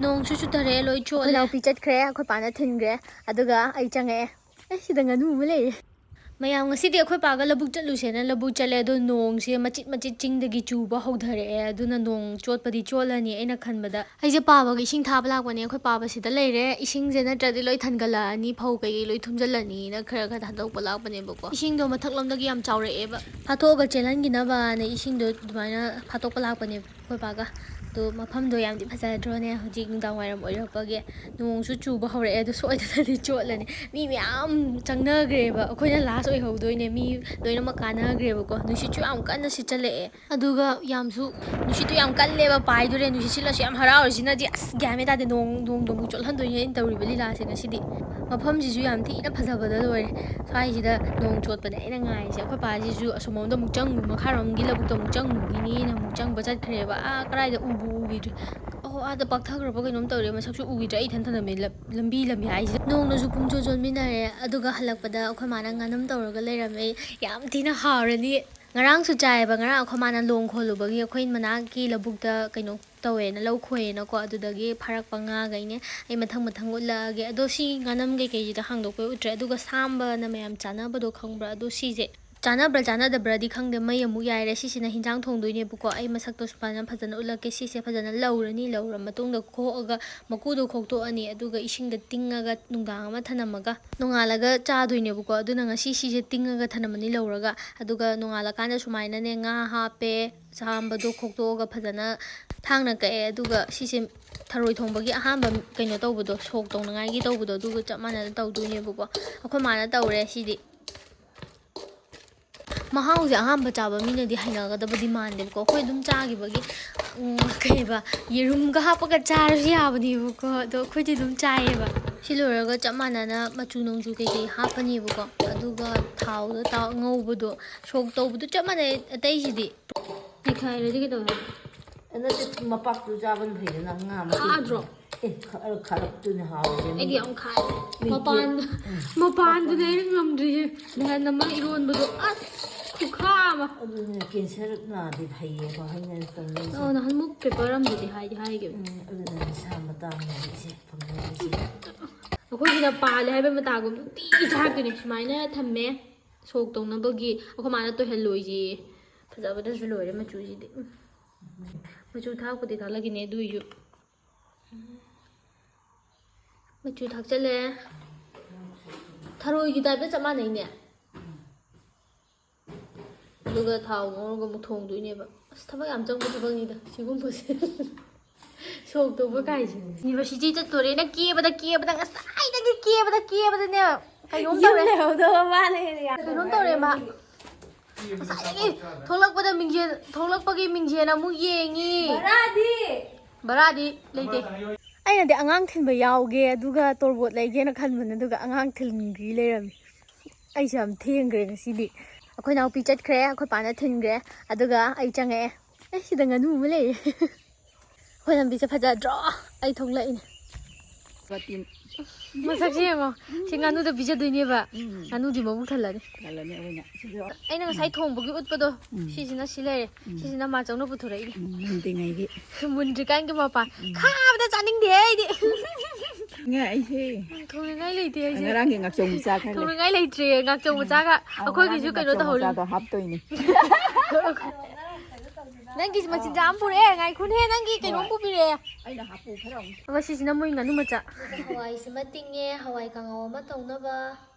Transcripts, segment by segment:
ꯅꯣꯡꯁꯨ ꯆꯨꯊꯔꯦ ꯂꯣꯏ ꯆꯣꯠꯂꯦ ꯑꯩꯈꯣꯏ ꯅꯥꯎꯄꯤ ꯆꯠꯈ꯭ꯔꯦ ꯑꯩꯈꯣꯏ ꯄꯥꯅ ꯊꯤꯟꯈ꯭ꯔꯦ ꯑꯗꯨꯒ ꯑꯩ ꯆꯪꯉꯛꯑꯦ ꯁꯤꯗ ꯉꯥꯅꯨ ꯑꯃ ꯂꯩꯔꯦ ꯃꯌꯥꯝ ꯉꯁꯤꯗꯤ ꯑꯩꯈꯣꯏ ꯄꯥꯒ ꯂꯧꯕꯨꯛ ꯆꯠꯂꯨꯁꯦꯅ ꯂꯧꯕꯨꯛ ꯆꯠꯂꯦ ꯑꯗꯣ ꯅꯣꯡꯁꯦ ꯃꯆꯤꯠ ꯃꯆꯤꯠ ꯆꯤꯡꯗꯒꯤ ꯆꯨꯕ ꯍꯧꯊꯔꯛꯑꯦ ꯑꯗꯨꯅ ꯅꯣꯡ ꯆꯣꯠꯄꯗꯤ ꯆꯣꯠꯂꯅꯤ ꯑꯩꯅ ꯈꯟꯕꯗ ꯑꯩꯁꯦ ꯄꯥꯕꯒ ꯏꯁꯤꯡ ꯊꯥꯕ ꯂꯥꯛꯄꯅꯦ ꯑꯩꯈꯣꯏ ꯄꯥꯕꯁꯤꯗ ꯂꯩꯔꯦ ꯏꯁꯤꯡꯁꯦ ꯅꯠꯇ꯭ꯔꯗꯤ ꯂꯣꯏ ꯊꯟꯒꯠꯂꯛꯑꯅꯤ ꯐꯧ ꯀꯩꯀꯩ ꯂꯣꯏ ꯊꯨꯝꯖꯤꯜꯂꯅꯤꯅ ꯈꯔ ꯈꯔ ꯊꯥꯗꯣꯛꯄ ꯂꯥꯛꯄꯅꯦꯕꯀꯣ ꯏꯁꯤꯡꯗꯣ ꯃꯊꯛꯂꯣꯝꯗꯒꯤ ꯌꯥꯝ ꯆꯥꯎꯔꯛꯑꯦꯕ ꯐꯥꯠꯇꯣꯛꯑꯒ ꯆꯦꯜꯍꯟꯈꯤꯅꯕꯅ ꯏꯁꯤꯡꯗꯣ ꯑꯗꯨꯃꯥꯏꯅ ꯐꯥꯠꯇꯣꯛꯄ ꯂꯥꯛꯄꯅꯦꯕ ꯑꯩꯈꯣꯏ ꯄꯥꯒ ꯑꯗꯣ ꯃꯐꯝꯗꯣ ꯌꯥꯝꯗꯤ ꯐꯖꯗ꯭ꯔꯣꯅꯦ ꯍꯧꯖꯤꯛ ꯅꯨꯡꯗꯥꯡ ꯋꯥꯏꯔꯝ ꯑꯣꯏꯔꯛꯄꯒꯤ ꯅꯣꯡꯁꯨ ꯆꯨꯕ ꯍꯧꯔꯛꯑꯦ ꯑꯗꯣ ꯁꯣꯏꯗꯅꯗꯤ ꯆꯣꯠꯂꯅꯤ ꯃꯤ ꯃꯌꯥꯝ ꯆꯪꯅꯈ꯭ꯔꯦꯕ ꯑꯩꯈꯣꯏꯅ ꯂꯥꯁ ꯑꯣꯏꯍꯧꯗꯣꯏꯅꯦ ꯃꯤ ꯂꯣꯏꯅꯃꯛ កាꯅꯈ꯭ꯔꯦꯕꯀꯣ ꯅꯨꯡꯁꯤꯠꯁꯨ ꯌꯥꯝ ꯀꯟꯅ ꯁꯤꯠꯆꯜꯂꯛꯑꯦ ꯑꯗꯨꯒ ꯌꯥꯝꯁꯨ ꯅꯨꯡꯁꯤꯠꯇꯨ ꯌꯥꯝ ꯀꯜꯂꯦꯕ ꯄꯥꯏꯗꯣꯔꯦ ꯅꯨꯡꯁꯤꯠ ꯁꯤꯠꯂꯁꯨ ꯌꯥꯝ ꯍꯔꯥꯎꯔꯤꯁꯤꯅꯗꯤ ꯑꯁ ꯒ꯭ꯌꯥꯟ ꯃꯦꯟ ꯇꯥꯗꯦ ꯅꯣꯡꯗꯣ ꯑꯃꯨꯛ ꯆꯣꯠꯍꯟꯗꯣꯏꯅꯦ ꯑꯩꯅ ꯇꯧꯔꯤꯕ ꯂꯤꯂꯥꯁꯦ ꯉꯁꯤꯗꯤ ꯃꯐꯝꯁꯤꯁꯨ ꯌꯥꯝ ꯊꯤꯅ ꯐꯖꯕꯗ ꯂꯣꯏꯔꯦ ꯁ꯭ꯋꯥꯏꯁꯤꯗ ꯅꯣꯡ ꯆꯣꯠꯄꯅꯦ ꯑꯩꯅ ꯉꯥꯏꯔꯤꯁꯦ ꯑꯩꯈꯣꯏ ꯄꯥꯁꯤꯁꯨ ꯑꯁꯣꯝꯂꯣꯝꯗ ꯑꯃꯨꯛ ꯆꯪꯉꯨ ꯃꯈꯥꯔꯣꯝꯒꯤ ꯂꯧꯕꯨꯛꯇ ꯑꯃꯨꯛ ꯆꯪꯉꯨꯈꯤꯅꯤꯅ ꯑꯃꯨꯛ ꯆꯪꯕ ꯆꯠꯈ꯭ꯔꯦꯕ ꯀꯗꯥꯏꯗ ꯎꯈꯤꯗ꯭ꯔꯦ ꯑꯥꯗ ꯄꯥꯛꯊꯈ꯭ꯔꯕ ꯀꯩꯅꯣꯝ ꯇꯧꯔꯦ ꯃꯁꯛꯁꯨ ꯎꯈꯤꯗ꯭ꯔꯦ ꯑꯩ ꯏꯊꯟꯊꯅꯃꯦ ꯂꯝꯕꯤ ꯍꯥꯏꯁꯤꯗ ꯅꯣꯡꯅꯁꯨ ꯄꯨꯡꯆꯣꯠ ꯆꯣꯠꯃꯤꯟꯅꯔꯦ ꯑꯗꯨꯒ ꯍꯜꯂꯛꯄꯗ ꯑꯩꯈꯣꯏ ꯃꯥꯅ ꯉꯥꯅꯝ ꯇꯧꯔꯒ ꯂꯩꯔꯝꯃꯦ ꯌꯥꯝ ꯊꯤꯅ ꯍꯥꯎꯔꯅꯤ ꯉꯔꯥꯡꯁꯨ ꯆꯥꯏꯌꯦꯕ ꯉꯔꯥꯡ ꯑꯩꯈꯣꯏ ꯃꯥꯅ ꯂꯣꯡ ꯈꯣꯜꯂꯨꯕꯒꯤ ꯑꯩꯈꯣꯏ ꯃꯅꯥꯛꯀꯤ ꯂꯧꯕꯨꯛꯇ ꯀꯩꯅꯣ ꯇꯧꯋꯦꯅ ꯂꯧ ꯈꯣꯏꯌꯦꯅꯀꯣ ꯑꯗꯨꯗꯒꯤ ꯐꯥꯔꯛꯄ ꯉꯥꯈꯩꯅꯦ ꯑꯩ ꯃꯊꯪ ꯎꯠꯂꯛꯑꯒꯦ ꯑꯗꯣ ꯁꯤ ꯉꯥꯅꯝ ꯀꯩꯀꯩꯁꯤꯗ ꯍꯥꯡꯗꯣꯛꯄ ꯎꯠꯇ꯭ꯔꯦ ꯑꯗꯨꯒ ꯁꯥꯝꯕꯅ ꯃꯌꯥꯝ ꯆꯥꯅꯕꯗꯣ ꯈꯪꯕ꯭ꯔꯥ ꯑꯗꯣ ꯁꯤꯁꯦ ꯆꯥꯅꯕ꯭ꯔꯥ ꯆꯥꯅꯗꯕ꯭ꯔꯗꯤ ꯈꯪꯗꯦ ꯃꯩ ꯑꯃꯨꯛ ꯌꯥꯏꯔꯦ ꯁꯤꯁꯤꯅ ꯍꯤꯟꯖꯥꯡ ꯊꯣꯡꯗꯣꯏꯅꯦꯕꯀꯣ ꯑꯩ ꯃꯁꯛꯇꯣ ꯐꯖꯅ ꯎꯠꯂꯛꯀꯦ ꯁꯤꯁꯦ ꯐꯖꯅ ꯂꯧꯔꯅꯤ ꯂꯧꯔ ꯃꯇꯨꯡꯗ ꯈꯣꯛꯑꯒ ꯃꯀꯨꯗꯣ ꯈꯣꯛꯇꯣꯛꯑꯅꯤ ꯑꯗꯨꯒ ꯏꯁꯤꯡꯗ ꯇꯤꯡꯉꯒ ꯅꯨꯡꯗꯥꯡ ꯑꯃ ꯊꯅꯝꯃꯒ ꯅꯣꯡꯉꯥꯜꯂꯒ ꯆꯥꯗꯣꯏꯅꯦꯕꯀꯣ ꯑꯗꯨꯅ ꯉꯁꯤ ꯁꯤꯁꯦ ꯇꯤꯡꯉꯒ ꯊꯅꯝꯃꯅꯤ ꯂꯧꯔꯒ ꯑꯗꯨꯒ ꯅꯣꯡꯉꯥꯜꯂꯀꯥꯟꯗ ꯁꯨꯃꯥꯏꯅꯅꯦ ꯉꯥ ꯍꯥꯞꯄꯦ ꯁꯥꯝꯕꯗꯣ ꯈꯣꯛꯇꯣꯛꯑꯒ ꯐꯖꯅ ꯊꯥꯡꯅ ꯀꯛꯑꯦ ꯑꯗꯨꯒ ꯁꯤꯁꯦ ꯊꯔꯣꯏ ꯊꯣꯡꯕꯒꯤ ꯑꯍꯥꯟꯕ ꯀꯩꯅꯣ ꯇꯧꯕꯗꯣ ꯁꯣꯛ ꯇꯧꯅꯉꯥꯏꯒꯤ ꯇꯧꯕꯗꯣ ꯑꯗꯨꯒ ꯆꯞ ꯃꯥꯟꯅꯅ ꯇꯧꯗꯣꯏꯅꯦꯕꯀꯣ ꯑꯩꯈꯣꯏ ꯃꯥꯅ ꯇꯧꯔꯦ ꯁꯤꯗꯤ ꯃꯍꯥꯎꯁꯦ ꯑꯍꯥꯟꯕ ꯆꯥꯕ ꯃꯤꯅꯗꯤ ꯍꯩꯅꯒꯗꯕꯗꯤ ꯃꯥꯟꯗꯦꯕꯀꯣ ꯑꯩꯈꯣই ꯑꯗꯨꯝ ꯆꯥꯈꯤꯕꯒꯤ ꯀꯩꯕ ꯌꯦꯔꯨꯝꯒ ꯍꯥꯞꯄꯒ ꯆꯥꯔꯁꯨ ꯌꯥꯕꯅꯦꯕꯀꯣ ꯑꯗꯣ ꯑꯩꯈꯣꯏꯗꯤ ꯑꯗꯨꯝ ꯆꯥꯏꯌꯦꯕ ꯁꯤ ꯂꯣꯏꯔꯒ ꯆꯞ ꯃꯥꯟꯅꯅ ꯃꯆꯨ ꯅꯣꯡꯖꯨ ꯀꯩꯀꯩ ꯍꯥꯞꯄꯅꯦꯕꯀꯣ ꯑꯗꯨꯒ ꯊꯥꯎꯗ ꯉꯧꯕꯗꯣ ꯁꯣꯛ ꯇꯧꯕꯗꯣ ꯆꯞ ꯃꯥꯟꯅꯩ ꯑꯇꯩꯁꯤꯗꯤ ꯅꯩꯈꯥꯏꯔꯗꯤ ꯀꯩꯗꯧꯋꯦ ꯅꯠꯇꯦ ꯃꯄꯥꯛꯇꯨ ꯆꯥꯕꯅ ꯐꯩꯗꯅ ꯉꯥ ꯈꯥꯗ꯭ꯔꯣ ꯈꯥꯔꯛꯇꯨꯅ ꯍꯥꯎꯋꯦ ꯑꯩꯗꯤ ꯌꯥꯝ ꯈꯥꯏ ꯃꯄꯥꯟꯗꯨꯅꯦ ꯑꯩꯅ ꯉꯝꯗ꯭ꯔꯤꯁꯦ ꯅꯍꯥꯟ ꯑꯃ ꯏꯔꯣꯟꯕꯗꯣ ꯑꯁ ꯈꯨꯈꯥ ꯑꯃ ꯑꯗꯨꯅ ꯀꯦꯟꯁꯔ ꯅꯥꯗꯤ ꯐꯩꯌꯦꯀꯣ ꯍꯥꯏꯅ ꯇꯧꯅꯩꯁꯦ ꯅꯍꯥꯟꯃꯨꯛ ꯄꯦꯄꯔ ꯑꯃꯗꯗꯤ ꯍꯥꯏꯈꯤꯕꯅꯦ ꯑꯗꯨꯅ ꯅꯤꯁꯥ ꯃꯇꯥꯡꯁꯦ ꯐꯪꯅꯔꯤꯁꯦ ꯑꯩꯈꯣꯏꯁꯤꯅ ꯄꯥꯜꯂꯦ ꯍꯥꯏꯕ ꯃꯇꯥꯒꯨꯝ ꯅꯨꯡꯇꯤꯒꯤ ꯆꯥꯛꯇꯣꯏꯅꯦ ꯁꯨꯃꯥꯏꯅ ꯊꯝꯃꯦ ꯁꯣꯛ ꯇꯧꯅꯕꯒꯤ ꯑꯩꯈꯣꯏ ꯃꯥꯅ ꯇꯣꯏꯍꯜꯂꯣꯏꯁꯤ ꯐꯖꯕꯗꯁꯨ ꯂꯣꯏꯔꯦ ꯃꯆꯨꯁꯤꯗꯤ ꯃꯆꯨ ꯊꯥꯛꯄꯨꯗꯤ ꯊꯥꯛꯂꯛꯈꯤꯅꯦ ꯑꯗꯨꯏꯁꯨ ꯃꯆꯨ ꯊꯥꯛꯆꯜꯂꯦ ꯊꯔꯣꯏꯒꯤ ꯇꯥꯏꯞꯇ ꯆꯞ ꯃꯥꯟꯅꯩꯅꯦ ꯑꯗꯨꯒ ꯊꯥꯎ ꯉꯧꯔꯒ ꯑꯃꯨꯛ ꯊꯣꯡꯗꯣꯏꯅꯦꯕ ꯑꯁ ꯊꯕꯛ ꯌꯥꯝ ꯆꯪꯕ ꯊꯕꯛꯅꯤꯗ ꯁꯤꯒꯨꯝꯕꯁꯦ ꯁꯣꯛ ꯇꯧꯕ ꯀꯥꯏꯁꯦ ꯌꯨꯅꯤꯚꯔꯁꯤꯇꯤ ꯆꯠꯇꯣꯔꯦꯅ ꯀꯦꯕꯗ ꯉꯁꯥꯏꯗꯒꯤ ꯀꯦꯕꯗꯅꯦ ꯀꯩꯅꯣꯝ ꯇꯧꯔꯦ ꯀꯩꯅꯣꯝ ꯇꯧꯔꯦ ꯃꯥ ꯉꯁꯥꯏꯗꯒꯤ ꯊꯣꯛꯂꯛꯄꯒꯤ ꯃꯤꯡꯖꯦꯜ ꯑꯃꯨꯛ ꯌꯦꯡꯉꯤ ꯕꯔꯥꯗꯤ ꯂꯩꯇꯦ ꯑꯩꯅꯗꯤ ꯑꯉꯥꯡ ꯊꯤꯟꯕ ꯌꯥꯎꯒꯦ ꯑꯗꯨꯒ ꯇꯣꯔꯕꯣꯠ ꯂꯩꯒꯦꯅ ꯈꯟꯕꯅꯦ ꯑꯗꯨꯒ ꯑꯉꯥꯡ ꯊꯤꯟꯈꯤ ꯂꯩꯔꯝꯃꯤ ꯑꯩꯁꯨ ꯌꯥꯝ ꯊꯦꯡꯈ꯭ꯔꯦ ꯉꯁꯤꯗꯤ ꯑꯩꯈꯣꯏ ꯅꯥꯎꯄꯤ ꯆꯠꯈ꯭ꯔꯦ ꯑꯩꯈꯣꯏ ꯄꯥꯅ ꯊꯤꯟꯈ꯭ꯔꯦ ꯑꯗꯨꯒ ꯑꯩ ꯆꯪꯉꯛꯑꯦ ꯁꯤꯗ ꯉꯥꯅꯨ ꯑꯃ ꯂꯩꯔꯦ ꯑꯩꯈꯣꯏ ꯂꯝꯕꯤꯁꯦ ꯐꯖꯗ꯭ꯔꯣ ꯑꯩ ꯊꯣꯛꯂꯛꯏꯅꯦ ꯃꯁꯛꯁꯦ ꯌꯦꯡꯉꯣ ꯁꯤ ꯉꯥꯅꯨꯗ ꯄꯤꯖꯗꯣꯏꯅꯦꯕ ꯉꯥꯅꯨꯗꯤ ꯃꯕꯨꯛ ꯊꯜꯂꯅꯤ ꯑꯩꯅ ꯉꯁꯥꯏ ꯊꯣꯡꯕꯒꯤ ꯎꯠꯄꯗꯣ ꯁꯤꯁꯤꯅ ꯁꯤ ꯂꯩꯔꯦ ꯁꯤꯁꯤꯅ ꯃꯥꯆꯧꯅ ꯄꯨꯊꯣꯔꯛꯏꯅꯦ ꯃꯨꯟꯗ꯭ꯔꯤꯀꯥꯟꯒꯤ ꯃꯄꯥꯟ ꯈꯥꯕꯗ ꯆꯥꯅꯤꯡꯗꯦ ꯑꯩꯗꯤ ꯊꯣꯡꯅꯤꯡꯉꯥꯏ ꯂꯩꯇꯦ ꯑꯩꯁꯦ ꯉꯔꯥꯡꯒꯤ ꯉꯥꯛꯆꯧ ꯃꯆꯥ ꯈꯔ ꯊꯣꯡꯅꯤꯡꯉꯥꯏ ꯂꯩꯇ꯭ꯔꯦ ꯉꯥꯛꯆꯧ ꯃꯆꯥꯒ ꯑꯩꯈꯣꯏꯒꯤꯁꯨ ꯀꯩꯅꯣ ꯇꯧꯍꯧꯔꯤ ꯍꯥꯞꯇꯣꯏꯅꯤ ꯅꯪꯒꯤ ꯃꯆꯤꯟꯖꯥꯛ ꯑꯃ ꯄꯨꯔꯛꯑꯦ ꯉꯥꯏꯈꯣꯅꯦ ꯅꯪꯒꯤ ꯀꯩꯅꯣꯝ ꯄꯨꯕꯤꯔꯛꯑꯦ ꯑꯩꯅ ꯍꯥꯞꯄꯨ ꯈꯔ ꯑꯃꯨꯛ ꯑꯗꯨꯒ ꯁꯤꯁꯤꯅ ꯃꯣꯏ ꯉꯥꯅꯨ ꯃꯆꯥ ꯍꯋꯥꯏꯁꯤꯃ ꯇꯤꯡꯉꯦ ꯍꯋꯥꯏ ꯀꯥꯡꯉꯧ ꯑꯃ ꯇꯧꯅꯕ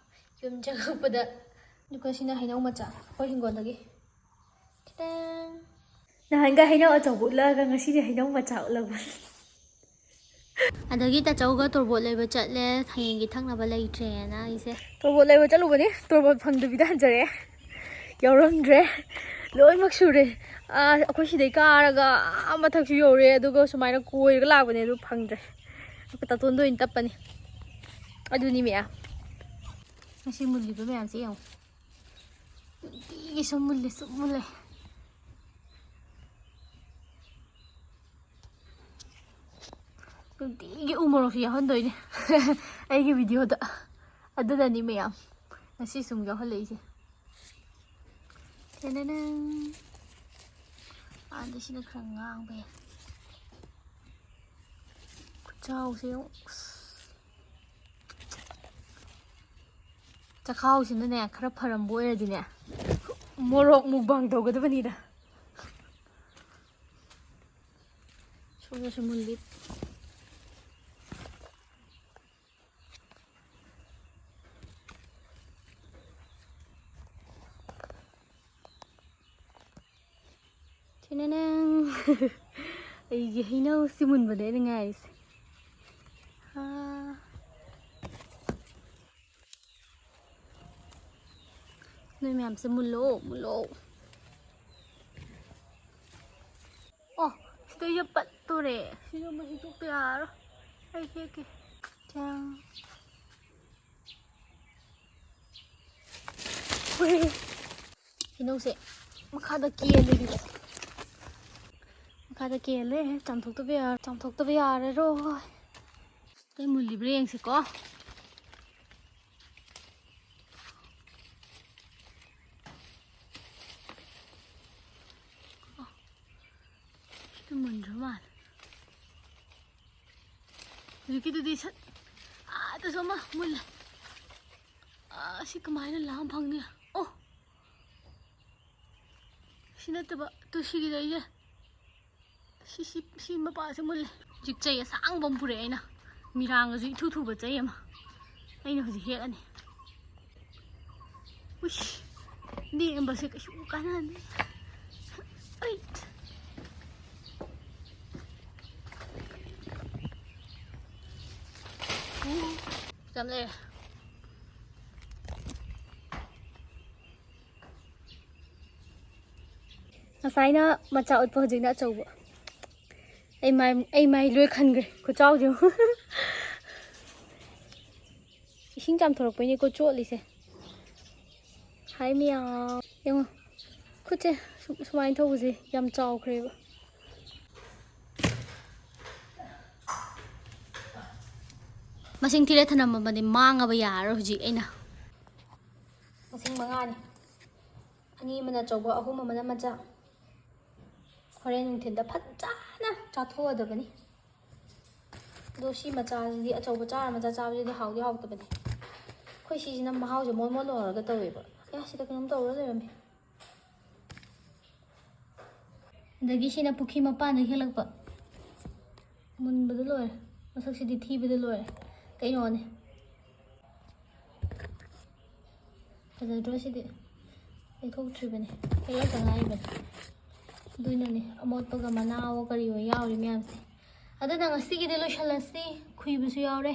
ꯌꯨꯝ ꯆꯪꯉꯛꯄꯗ ꯑꯗꯨꯒ ꯁꯤꯅ ꯍꯩꯅꯧ ꯃꯆꯥ ꯑꯩꯈꯣꯏ ꯍꯤꯡꯒꯣꯜꯗꯒꯤ ꯈꯤꯇꯪ ꯅꯍꯥꯟꯒ ꯍꯩꯅꯧ ꯑꯆꯧꯕ ꯎꯠꯂꯛꯑꯒ ꯉꯁꯤꯗꯤ ꯍꯩꯅꯧ ꯃꯆꯥ ꯎꯠꯂꯛꯄ ꯑꯗꯒꯤ ꯇꯥꯆꯧꯒ ꯇꯣꯔꯕꯣꯠ ꯂꯩꯕ ꯆꯠꯂꯦ ꯍꯌꯦꯡꯒꯤ ꯊꯛꯅꯕ ꯂꯩꯇ꯭ꯔꯦꯅ ꯑꯩꯁꯦ ꯇꯣꯔꯕꯣꯠ ꯂꯩꯕ ꯆꯠꯂꯨꯕꯅꯤ ꯇꯣꯔꯕꯣꯠ ꯐꯪꯗꯕꯤꯗ ꯍꯟꯖꯔꯛꯑꯦ ꯌꯥꯎꯔꯝꯗ꯭ꯔꯦ ꯂꯣꯏꯅꯃꯛ ꯁꯨꯔꯦ ꯑꯩꯈꯣꯏ ꯁꯤꯗꯩ ꯀꯥꯔꯒ ꯃꯊꯛꯁꯨ ꯌꯧꯔꯦ ꯑꯗꯨꯒ ꯁꯨꯃꯥꯏꯅ ꯀꯣꯏꯔꯒ ꯂꯥꯛꯄꯅꯦ ꯑꯗꯨ ꯐꯪꯗ꯭ꯔꯦ ꯇꯥꯇꯣꯟꯗ ꯑꯣꯏꯅ ꯇꯞꯄꯅꯤ ꯑꯗꯨꯅꯤ ꯃꯌꯥꯝ ꯉꯁꯤ ꯃꯨꯜꯂꯤꯕ ꯃꯌꯥꯝꯁꯦ ꯌꯦꯡꯉꯣ ꯅꯨꯡꯇꯤꯒꯤ ꯁꯨꯝ ꯃꯨꯜꯂꯦ ꯅꯨꯡꯇꯤꯒꯤ ꯎ ꯃꯣꯔꯣꯛꯁꯨ ꯌꯥꯎꯍꯟꯗꯣꯏꯅꯦ ꯑꯩꯒꯤ ꯚꯤꯗꯤꯑꯣꯗ ꯑꯗꯨꯅꯅꯤ ꯃꯌꯥꯝ ꯉꯁꯤ ꯁꯨꯝ ꯌꯥꯎꯍꯜꯂꯛꯏꯁꯦ ꯑꯥꯗ ꯁꯤꯅ ꯈꯔ ꯉꯥꯡꯕ ꯌꯥꯏ ꯈꯨꯆꯥꯎꯁꯦ ꯆꯈꯥꯎꯁꯤꯅꯅꯦ ꯈꯔ ꯐꯔꯝꯕ ꯑꯣꯏꯔꯗꯤꯅꯦ ꯃꯣꯔꯣꯛ ꯃꯨꯛꯕꯥꯡ ꯇꯧꯒꯗꯕꯅꯤꯗ ꯁꯣꯝꯗꯁꯨ ꯃꯨꯜꯂꯤ ꯅꯪ ꯑꯩꯒꯤ ꯍꯩꯅꯧꯁꯤ ꯃꯨꯟꯕꯗ ꯑꯩꯅ ꯉꯥꯏꯔꯤꯁꯦ ꯅꯣꯏ ꯃꯌꯥꯝꯁꯦ ꯃꯨꯜꯂꯣ ꯑꯣ ꯁꯤꯗꯩꯁꯦ ꯄꯠꯇꯣꯔꯦ ꯁꯤꯁꯨ ꯃꯍꯤ ꯊꯣꯛꯇ ꯌꯥꯔꯣꯏ ꯑꯩ ꯍꯦꯛꯀꯦ ꯍꯩꯅꯧꯁꯦ ꯃꯈꯥꯗ ꯀꯦꯜꯂꯦ ꯃꯈꯥꯗ ꯀꯦꯜꯂꯦ ꯆꯥꯝꯊꯣꯛꯇꯕ ꯌꯥꯔꯔꯣꯏ ꯀꯩ ꯃꯨꯜꯂꯤꯕ꯭ꯔꯥ ꯌꯦꯡꯁꯤꯀꯣ ꯁꯤꯗ ꯃꯨꯟꯗ꯭ꯔ ꯃꯥꯜꯂꯦ ꯍꯧꯖꯤꯛꯀꯤꯗꯨꯗꯤ ꯑꯥꯗꯁꯨ ꯑꯃ ꯃꯨꯜꯂꯦ ꯁꯤ ꯀꯃꯥꯏꯅ ꯂꯥꯝ ꯐꯪꯅꯤ ꯑꯣ ꯁꯤ ꯅꯠꯇꯕ ꯇꯨꯁꯤꯒꯤꯗꯩꯁꯦ ꯁꯤ ꯃꯄꯥꯁꯦ ꯃꯨꯜꯂꯦ ꯍꯧꯖꯤꯛ ꯆꯩ ꯑꯁꯥꯡꯕ ꯑꯃ ꯄꯨꯔꯛꯑꯦ ꯑꯩꯅ ꯃꯤꯔꯥꯡꯒꯁꯨ ꯏꯊꯨ ꯊꯨꯕ ꯆꯩ ꯑꯃ ꯑꯩꯅ ꯍꯧꯖꯤꯛ ꯍꯦꯛꯑꯅꯤ ꯎꯏꯁ ꯅꯦꯝꯕꯁꯦ ꯀꯩꯁꯨ ꯀꯥꯟꯅꯗꯦ ꯑꯩ ꯌꯥꯝ ꯂꯩꯔꯦ ꯉꯁꯥꯏꯅ ꯃꯆꯥ ꯎꯠꯄ ꯍꯧꯖꯤꯛꯅ ꯑꯆꯧꯕ ꯑꯩ ꯃꯥꯏ ꯂꯣꯏ ꯈꯟꯈ꯭ꯔꯦ ꯈꯨꯆꯥꯎꯁꯦ ꯏꯁꯤꯡ ꯆꯥꯝꯊꯣꯔꯛꯄꯩꯅꯦꯀꯣ ꯆꯣꯠꯂꯤꯁꯦ ꯍꯥꯏ ꯃꯤꯌꯥꯎ ꯌꯦꯡꯉꯣ ꯈꯨꯠꯁꯦ ꯁꯨꯃꯥꯏꯅ ꯇꯧꯕꯁꯦ ꯌꯥꯝ ꯆꯥꯎꯈ꯭ꯔꯦꯕ ꯃꯁꯤꯡ ꯊꯤꯔ ꯊꯅꯝꯃꯕꯅꯤ ꯃꯥꯡꯉꯕ ꯌꯥꯔꯔꯣꯏ ꯍꯧꯖꯤꯛ ꯑꯩꯅ ꯃꯁꯤꯡ 5ꯅꯤ 2 ꯑꯃꯅ ꯑꯆꯧꯕ 3 ꯑꯃꯅ ꯃꯆꯥ ꯍꯣꯔꯦꯟ ꯅꯨꯡꯊꯤꯟꯗ ꯐꯖꯅ ꯆꯥꯊꯣꯛꯑꯗꯕꯅꯤ ꯑꯗꯣ ꯁꯤ ꯃꯆꯥꯁꯤꯗꯤ ꯑꯆꯧꯕ ꯆꯥꯔ ꯃꯆꯥ ꯆꯥꯕꯁꯤꯗꯤ ꯍꯥꯎꯗꯤ ꯍꯥꯎꯇꯕꯅꯤ ꯑꯩꯈꯣꯏ ꯁꯤꯁꯤꯅ ꯃꯍꯥꯎꯁꯦ ꯃꯣꯟ ꯂꯧꯔꯒ ꯇꯧꯋꯦꯕ ꯁꯤꯗ ꯀꯩꯅꯣꯝ ꯇꯧꯔ ꯂꯩꯔꯝꯃꯦ ꯑꯗꯒꯤ ꯁꯤꯅ ꯄꯨꯈ꯭ꯔꯤ ꯃꯄꯥꯟꯗ ꯍꯦꯜꯂꯛꯄ ꯃꯨꯟꯕꯗ ꯂꯣꯏꯔꯦ ꯃꯁꯛꯁꯤꯗꯤ ꯊꯤꯕꯗ ꯂꯣꯏꯔꯦ ꯀꯩꯅꯣꯅꯦ ꯐꯖꯗ꯭ꯔꯣ ꯁꯤꯗꯤ ꯂꯩꯊꯣꯛꯇ꯭ꯔꯤꯕꯅꯤ ꯍꯦꯛꯂꯛꯇ ꯉꯥꯏꯔꯤꯕꯅꯤ ꯑꯗꯨꯅꯅꯦ ꯑꯃꯣꯠꯄꯒ ꯃꯅꯥꯋꯣ ꯀꯔꯤꯋꯣ ꯌꯥꯎꯔꯤ ꯃꯌꯥꯝꯁꯦ ꯑꯗꯨꯅ ꯉꯁꯤꯒꯤꯗꯤ ꯂꯣꯏꯁꯤꯜꯂꯁꯤ ꯈꯨꯏꯕꯁꯨ ꯌꯥꯎꯔꯦ